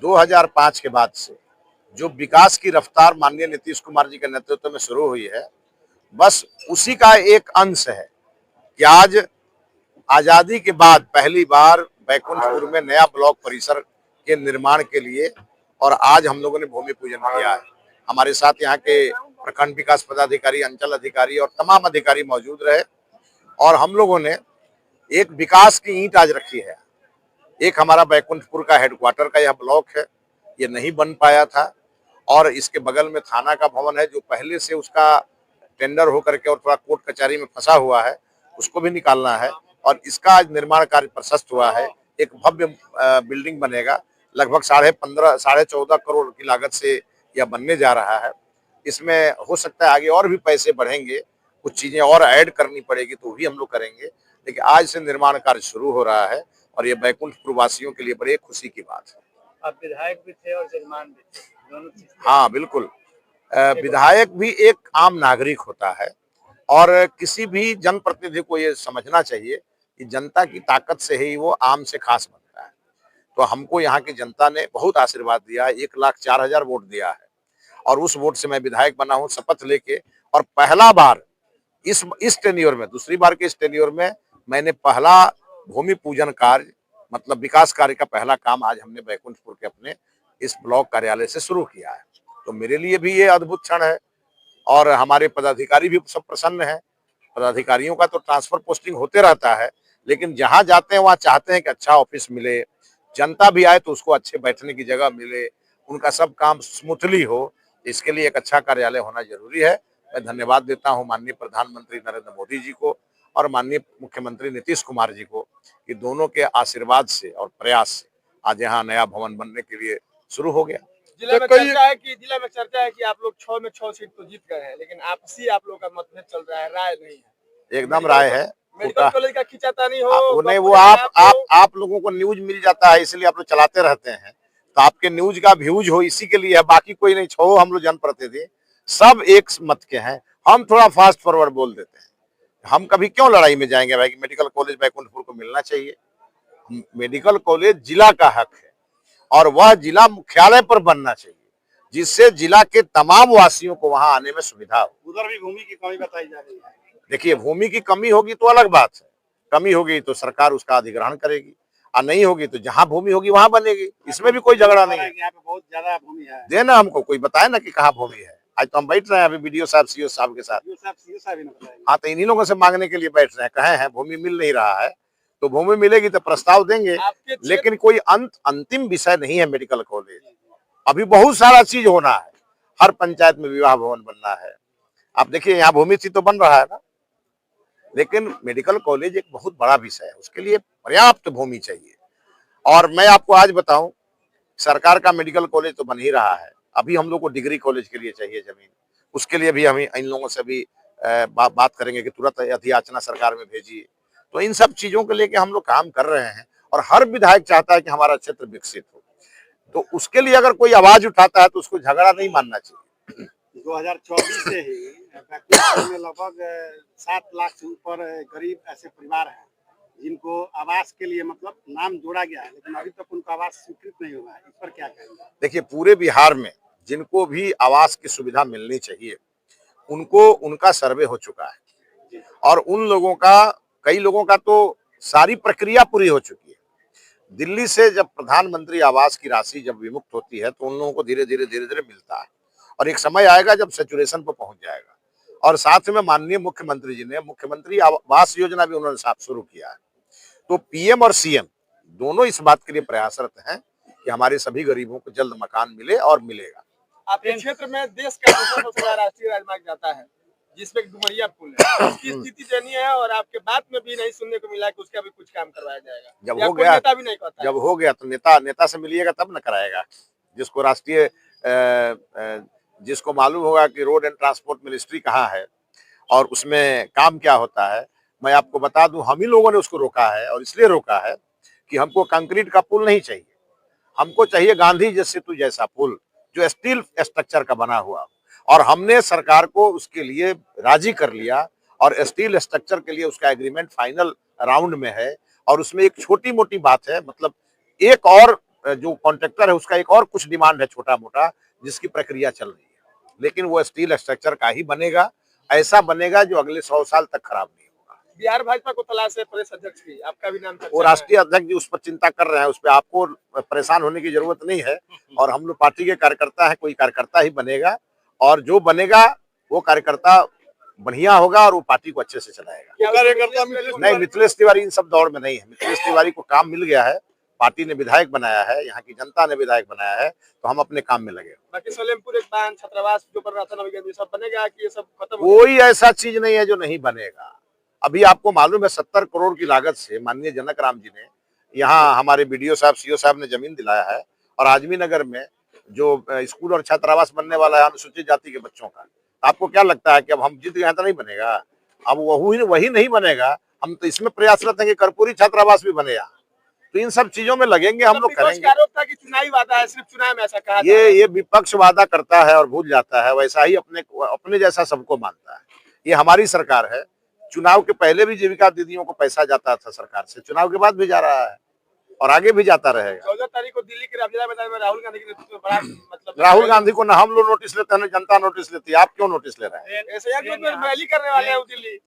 2005 के बाद से जो विकास की रफ्तार माननीय नीतीश कुमार जी के नेतृत्व में शुरू हुई है, बस उसी का एक अंश है कि आज आजादी के बाद पहली बार बैकुंठपुर में नया ब्लॉक परिसर के निर्माण के लिए और आज हम लोगों ने भूमि पूजन किया है। हमारे साथ यहाँ के प्रखंड विकास पदाधिकारी, अंचल अधिकारी और तमाम अधिकारी मौजूद रहे और हम लोगों ने एक विकास की ईंट आज रखी है। एक हमारा बैकुंठपुर का हेडक्वार्टर का यह ब्लॉक है, ये नहीं बन पाया था और इसके बगल में थाना का भवन है जो पहले से उसका टेंडर होकर के और थोड़ा कोर्ट कचहरी में फंसा हुआ है, उसको भी निकालना है और इसका आज निर्माण कार्य प्रशस्त हुआ है। एक भव्य बिल्डिंग बनेगा, लगभग 14.5 करोड़ की लागत से यह बनने जा रहा है। इसमें हो सकता है आगे और भी पैसे बढ़ेंगे, कुछ चीजें और ऐड करनी पड़ेगी तो भी हम लोग करेंगे, लेकिन आज से निर्माण कार्य शुरू हो रहा है और ये बैकुंठपुर वासियों के लिए बड़े खुशी की बात है। आप विधायक भी थे और जजमान भी थे, दोनों चीज। हाँ बिल्कुल, विधायक भी एक आम नागरिक होता है और किसी भी जनप्रतिनिधि को ये समझना चाहिए कि जनता की ताकत से ही वो आम से खास बनता है। तो हमको यहाँ की जनता ने बहुत आशीर्वाद दिया है, 1,04,000 वोट दिया है और उस वोट से मैं विधायक बना हूँ शपथ लेके। और पहला बार इस टेन्योर में, दूसरी बार के इस टेन्योर में मैंने पहला भूमि पूजन कार्य मतलब विकास कार्य का पहला काम आज हमने बैकुंठपुर के अपने इस ब्लॉक कार्यालय से शुरू किया है। तो मेरे लिए भी ये अद्भुत क्षण है और हमारे पदाधिकारी भी सब प्रसन्न हैं। पदाधिकारियों का तो ट्रांसफर पोस्टिंग होते रहता है, लेकिन जहां जाते हैं वहां चाहते हैं कि अच्छा ऑफिस मिले, जनता भी आए तो उसको अच्छे बैठने की जगह मिले, उनका सब काम स्मूथली हो। इसके लिए एक अच्छा कार्यालय होना जरूरी है। मैं धन्यवाद देता हूं माननीय प्रधानमंत्री नरेंद्र मोदी जी को और माननीय मुख्यमंत्री नीतीश कुमार जी को कि दोनों के आशीर्वाद से और प्रयास से आज यहाँ नया भवन बनने के लिए शुरू हो गया। जिला में चर्चा है कि आप लोग 6 में 6 सीट तो जीत गए हैं, लेकिन आपसी आप लोग का मतभेद चल रहा है, राय नहीं है। एकदम राय है। मेडिकल कॉलेज का खींचातानी हो नहीं, वो आप लोगों को न्यूज मिल जाता है इसलिए आप लोग चलाते रहते हैं, तो आपके न्यूज का व्यूज हो इसी के लिए है, बाकी कोई नहीं। छो हम लोग जनप्रतिनिधि सब एक मत के हैं, हम थोड़ा फास्ट फॉरवर्ड बोल देते हैं। हम कभी क्यों लड़ाई में जाएंगे भाई? मेडिकल कॉलेज बैकुंठपुर को मिलना चाहिए। मेडिकल कॉलेज जिला का हक है और वह जिला मुख्यालय पर बनना चाहिए जिससे जिला के तमाम वासियों को वहां आने में सुविधा हो। उधर भी भूमि की कमी बताई जा रही है। देखिए, भूमि की कमी होगी तो अलग बात है, कमी होगी तो सरकार उसका अधिग्रहण करेगी और नहीं होगी तो जहां भूमि होगी वहां बनेगी। इसमें भी कोई झगड़ा नहीं है। यहाँ पे बहुत ज्यादा भूमि है, देना हमको, कोई बताए ना कि कहाँ भूमि है। आज तो हम बैठ रहे हैं अभी बीडीओ साहब सीओ साहब के साथ। हाँ, तो इन्हीं लोगों से मांगने के लिए बैठ रहे हैं, कहे हैं भूमि मिल नहीं रहा है, तो भूमि मिलेगी तो प्रस्ताव देंगे, लेकिन कोई अंतिम विषय नहीं है मेडिकल कॉलेज। अभी बहुत सारा चीज होना है, हर पंचायत में विवाह भवन बनना है। आप देखिए यहाँ भूमि थी तो बन रहा है ना, लेकिन मेडिकल कॉलेज एक बहुत बड़ा विषय है, उसके लिए पर्याप्त भूमि चाहिए। और मैं आपको आज बताऊं, सरकार का मेडिकल कॉलेज तो बन ही रहा है, अभी हम लोग को डिग्री कॉलेज के लिए चाहिए जमीन, उसके लिए भी हम इन लोगों से भी बात करेंगे कि तुरंत अधियाचना सरकार में भेजिए। तो इन सब चीजों को लेके हम लोग काम कर रहे हैं और हर विधायक चाहता है कि हमारा क्षेत्र विकसित हो, तो उसके लिए अगर कोई आवाज उठाता है तो उसको झगड़ा नहीं मानना चाहिए। 2024 से ही बैकुंठपुर में लगभग 7 लाख से ऊपर गरीब ऐसे परिवार हैं जिनको आवास के लिए मतलब नाम जोड़ा गया है, लेकिन अभी तक उनको आवास स्वीकृत नहीं हुआ है। इस पर क्या कहेंगे? देखिए, पूरे बिहार में जिनको भी आवास की सुविधा मिलनी चाहिए उनको उनका सर्वे हो चुका है और उन लोगों का, कई लोगों का तो सारी प्रक्रिया पूरी हो चुकी है। दिल्ली से जब प्रधानमंत्री आवास की राशि जब विमुक्त होती है तो उन लोगों को धीरे धीरे मिलता है और एक समय आएगा जब सैचुरेशन पर पहुंच जाएगा। और साथ में माननीय मुख्यमंत्री जी ने मुख्यमंत्री आवास योजना भी उन्होंने साथ शुरू किया है। तो पीएम और सीएम दोनों इस बात के लिए प्रयासरत हैं कि हमारे सभी गरीबों को जल्द मकान मिले और मिलेगा। आपके क्षेत्र में देश का सबसे बड़ा राष्ट्रीय राजमार्ग जाता है जिसमें डुमरिया पुल है, उसकी स्थिति दयनीय है और आपके बात में भी नहीं सुनने को मिला कि उसका भी कुछ काम करवाया जाएगा। जब हो गया, नेता भी नहीं कहता, जब हो गया तो नेता से मिलिएगा तब न कराएगा। जिसको राष्ट्रीय जिसको मालूम होगा कि रोड एंड ट्रांसपोर्ट मिनिस्ट्री कहाँ है और उसमें काम क्या होता है, मैं आपको बता दूं, हम ही लोगों ने उसको रोका है और इसलिए रोका है कि हमको कंक्रीट का पुल नहीं चाहिए, हमको चाहिए गांधी सेतु जैसा पुल जो स्टील स्ट्रक्चर का बना हुआ। और हमने सरकार को उसके लिए राजी कर लिया और स्टील स्ट्रक्चर के लिए उसका एग्रीमेंट फाइनल राउंड में है। और उसमें एक छोटी मोटी बात है, मतलब एक और जो कॉन्ट्रैक्टर है उसका एक और कुछ डिमांड है छोटा मोटा, जिसकी प्रक्रिया चल रही है, लेकिन वो स्टील स्ट्रक्चर का ही बनेगा, ऐसा बनेगा जो अगले 100 साल तक खराब नहीं होगा। बिहार भाजपा को तलाश है प्रदेश अध्यक्ष की, आपका भी नाम वो राष्ट्रीय अध्यक्ष जी उस पर चिंता कर रहे हैं, उस पर आपको परेशान होने की जरूरत नहीं है। और हम लोग पार्टी के कार्यकर्ता है, कोई कार्यकर्ता ही बनेगा, और जो बनेगा वो कार्यकर्ता बढ़िया होगा और वो पार्टी को अच्छे से चलाएगा। कार्यकर्ता नहीं, मिथिलेश तिवारी इन सब दौड़ में नहीं है। मिथिलेश तिवारी को काम मिल गया है, पार्टी ने विधायक बनाया है, यहाँ की जनता ने विधायक बनाया है, तो हम अपने काम में लगे। बाकी सलेमपुर एक बांध छात्रावास जो बन रहा था नवीगंज, ये सब बनेगा कि ये सब खत्म हो कोई ऐसा चीज नहीं है जो नहीं बनेगा। अभी आपको मालूम है 70 करोड़ की लागत से माननीय जनक राम जी ने यहाँ हमारे बीडीओ साहब, सीओ साहब ने जमीन दिलाया है, और आजमी नगर में जो स्कूल और छात्रावास बनने वाला है अनुसूचित जाति के बच्चों का, आपको क्या लगता है कि अब हम जीत गए तो नहीं बनेगा? अब वही नहीं बनेगा। हम तो इसमें प्रयासरत हैं कि कर्पूरी छात्रावास भी बनेगा। तो इन सब चीजों में लगेंगे, हम लोग करेंगे। आरोप था कि चुनावी वादा है, सिर्फ चुनाव में ऐसा कहा ये विपक्ष वादा करता है और भूल जाता है, वैसा ही अपने जैसा सबको मानता है। ये हमारी सरकार है। चुनाव के पहले भी जीविका दीदियों को पैसा जाता था सरकार से, चुनाव के बाद भी जा रहा है और आगे भी जाता रहेगा। 14 तारीख को दिल्ली के रामलीला मैदान में राहुल गांधी के नेतृत्व में बड़ा मतलब राहुल गांधी को ना हम लोग नोटिस लेते हैं, जनता नोटिस लेती है। आप क्यों नोटिस ले रहे हैं? ऐसे यार जो रैली करने वाले हैं दिल्ली